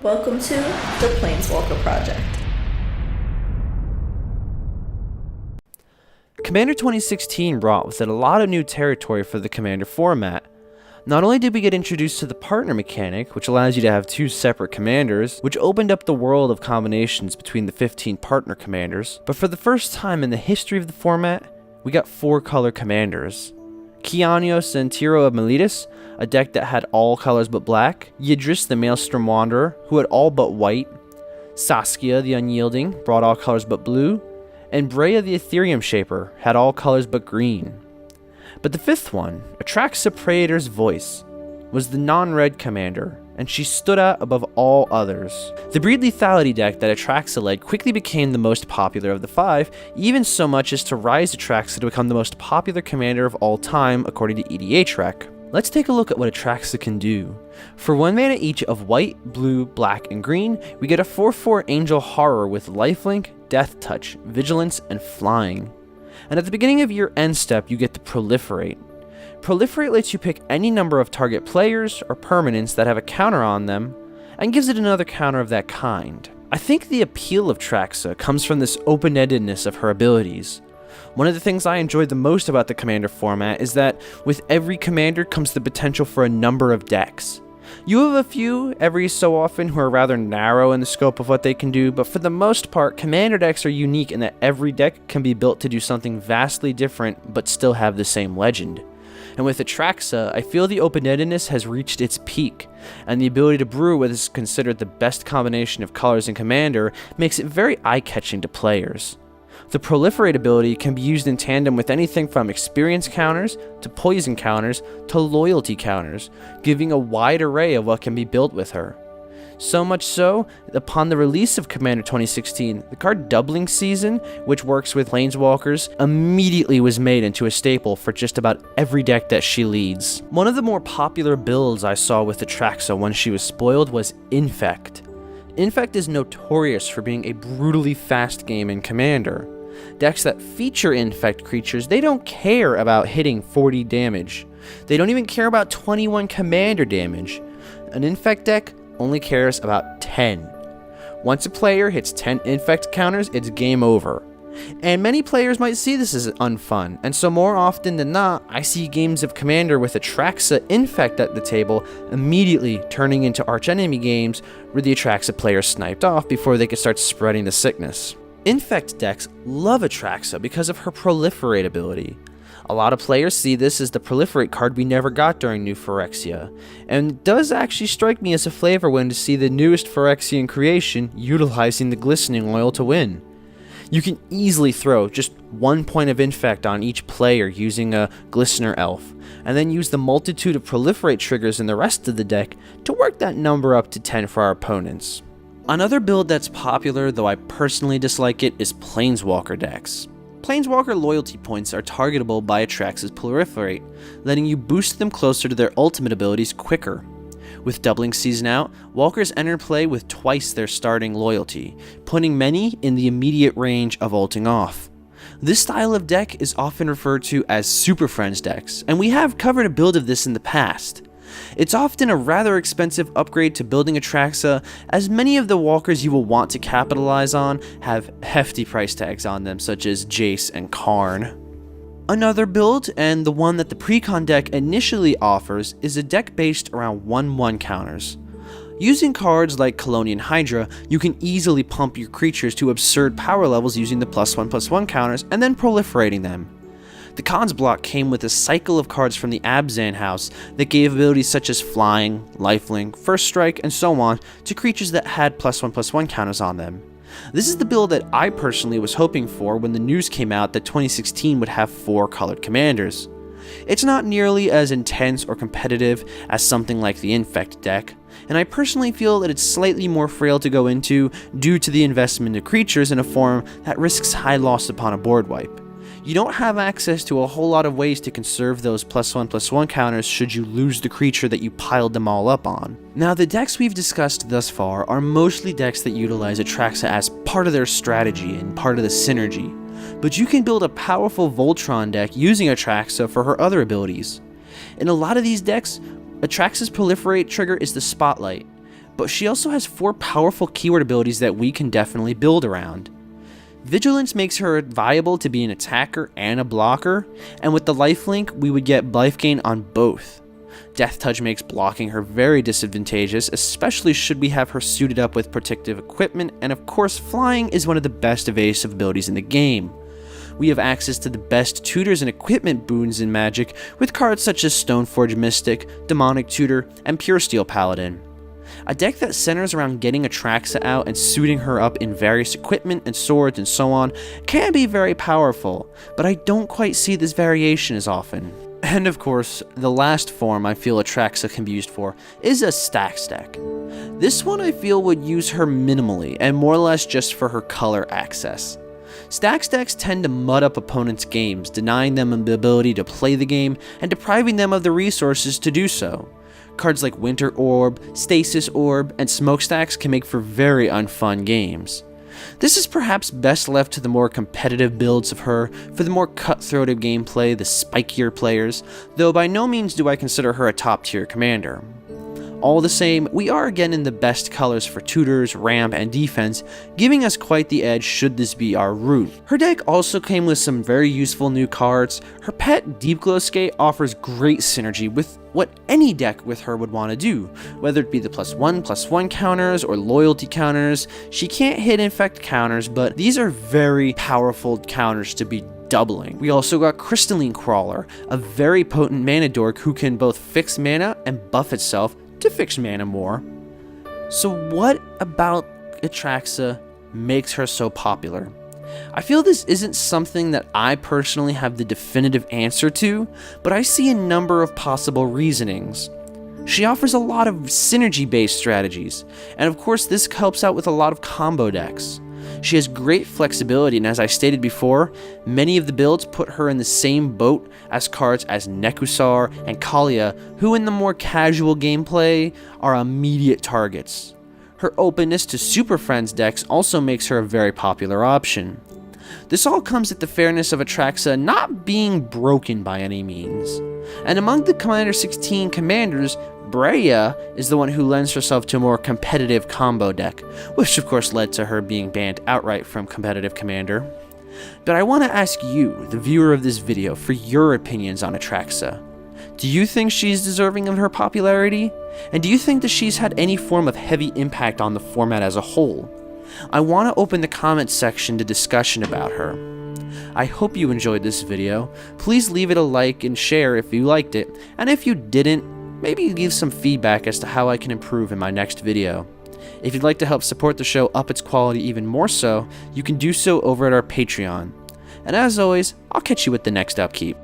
Welcome to the Planeswalker Project. Commander 2016 brought with it a lot of new territory for the Commander format. Not only did we get introduced to the partner mechanic, which allows you to have two separate commanders, which opened up the world of combinations between the 15 partner commanders, but for the first time in the history of the format, we got 4-color commanders. Kyanios and Tiro of Melitis, a deck that had all colors but black, Yidris the Maelstrom Wanderer, who had all but white, Saskia the Unyielding, brought all colors but blue, and Breya the Etherium Shaper had all colors but green. But the 5th one, Atraxa Praetor's Voice, was the non-red commander, and she stood out above all others. The Breed Lethality deck that Atraxa led quickly became the most popular of the 5, even so much as to rise Atraxa to become the most popular commander of all time according to EDHREC. Let's take a look at what Atraxa can do. For 1 mana each of white, blue, black, and green, we get a 4/4 Angel Horror with lifelink, death touch, vigilance, and flying. And at the beginning of your end step, you get to Proliferate. Proliferate lets you pick any number of target players or permanents that have a counter on them, and gives it another counter of that kind. I think the appeal of Atraxa comes from this open-endedness of her abilities. One of the things I enjoy the most about the commander format is that with every commander comes the potential for a number of decks. You have a few every so often who are rather narrow in the scope of what they can do, but for the most part, commander decks are unique in that every deck can be built to do something vastly different but still have the same legend. And with Atraxa, I feel the open-endedness has reached its peak, and the ability to brew what is considered the best combination of colors in Commander makes it very eye-catching to players. The Proliferate ability can be used in tandem with anything from experience counters, to poison counters, to loyalty counters, giving a wide array of what can be built with her. So much so, upon the release of Commander 2016, the card Doubling Season, which works with Planeswalkers, immediately was made into a staple for just about every deck that she leads. One of the more popular builds I saw with Atraxa when she was spoiled was Infect. Infect is notorious for being a brutally fast game in Commander. Decks that feature Infect creatures, they don't care about hitting 40 damage. They don't even care about 21 Commander damage. An Infect deck only cares about 10. Once a player hits 10 Infect counters, it's game over. And many players might see this as unfun, and so more often than not, I see games of Commander with Atraxa Infect at the table immediately turning into archenemy games where the Atraxa player sniped off before they could start spreading the sickness. Infect decks love Atraxa because of her Proliferate ability. A lot of players see this as the Proliferate card we never got during New Phyrexia, and it does actually strike me as a flavor when to see the newest Phyrexian creation utilizing the Glistening Oil to win. You can easily throw just 1 point of Infect on each player using a Glistener Elf, and then use the multitude of Proliferate triggers in the rest of the deck to work that number up to 10 for our opponents. Another build that's popular, though I personally dislike it, is Planeswalker decks. Planeswalker loyalty points are targetable by Atraxa's Proliferate, letting you boost them closer to their ultimate abilities quicker. With Doubling Season out, Walkers enter play with twice their starting loyalty, putting many in the immediate range of ulting off. This style of deck is often referred to as Super Friends decks, and we have covered a build of this in the past. It's often a rather expensive upgrade to building Atraxa, as many of the walkers you will want to capitalize on have hefty price tags on them, such as Jace and Karn. Another build, and the one that the Precon deck initially offers, is a deck based around 1/1 counters. Using cards like Colonian Hydra, you can easily pump your creatures to absurd power levels using the +1/+1 counters and then proliferating them. The cons block came with a cycle of cards from the Abzan house that gave abilities such as Flying, Lifelink, First Strike, and so on to creatures that had +1/+1 counters on them. This is the build that I personally was hoping for when the news came out that 2016 would have 4 colored commanders. It's not nearly as intense or competitive as something like the Infect deck, and I personally feel that it's slightly more frail to go into due to the investment of creatures in a form that risks high loss upon a board wipe. You don't have access to a whole lot of ways to conserve those +1/+1 counters should you lose the creature that you piled them all up on. Now, the decks we've discussed thus far are mostly decks that utilize Atraxa as part of their strategy and part of the synergy, but you can build a powerful Voltron deck using Atraxa for her other abilities. In a lot of these decks, Atraxa's Proliferate trigger is the spotlight, but she also has 4 powerful keyword abilities that we can definitely build around. Vigilance makes her viable to be an attacker and a blocker, and with the lifelink we would get life gain on both. Death Touch makes blocking her very disadvantageous, especially should we have her suited up with protective equipment, and of course flying is one of the best evasive abilities in the game. We have access to the best tutors and equipment boons in Magic with cards such as Stoneforge Mystic, Demonic Tutor, and Pure Steel Paladin. A deck that centers around getting Atraxa out and suiting her up in various equipment and swords and so on can be very powerful, but I don't quite see this variation as often. And of course, the last form I feel Atraxa can be used for is a Stacks deck. This one I feel would use her minimally and more or less just for her color access. Stacks decks tend to mud up opponents' games, denying them the ability to play the game and depriving them of the resources to do so. Cards like Winter Orb, Stasis Orb, and Smokestacks can make for very unfun games. This is perhaps best left to the more competitive builds of her, for the more cutthroated gameplay, the spikier players, though by no means do I consider her a top tier commander. All the same, we are again in the best colors for tutors, ramp, and defense, giving us quite the edge should this be our route. Her deck also came with some very useful new cards. Her pet Deep Glow Skate offers great synergy with what any deck with her would want to do, whether it be the +1/+1 counters or loyalty counters. She can't hit infect counters, but these are very powerful counters to be doubling. We also got Crystalline Crawler, a very potent mana dork who can both fix mana and buff itself to fix mana more. So what about Atraxa makes her so popular? I feel this isn't something that I personally have the definitive answer to, but I see a number of possible reasonings. She offers a lot of synergy-based strategies, and of course this helps out with a lot of combo decks. She has great flexibility, and as I stated before, many of the builds put her in the same boat as cards as Nekusar and Kalia, who in the more casual gameplay are immediate targets. Her openness to Super Friends decks also makes her a very popular option. This all comes at the fairness of Atraxa not being broken by any means. And among the Commander 16 commanders, Breya is the one who lends herself to a more competitive combo deck, which of course led to her being banned outright from competitive Commander. But I want to ask you, the viewer of this video, for your opinions on Atraxa. Do you think she's deserving of her popularity? And do you think that she's had any form of heavy impact on the format as a whole? I want to open the comments section to discussion about her. I hope you enjoyed this video. Please leave it a like and share if you liked it, and if you didn't, maybe leave some feedback as to how I can improve in my next video. If you'd like to help support the show up its quality even more so, you can do so over at our Patreon. And as always, I'll catch you with the next upkeep.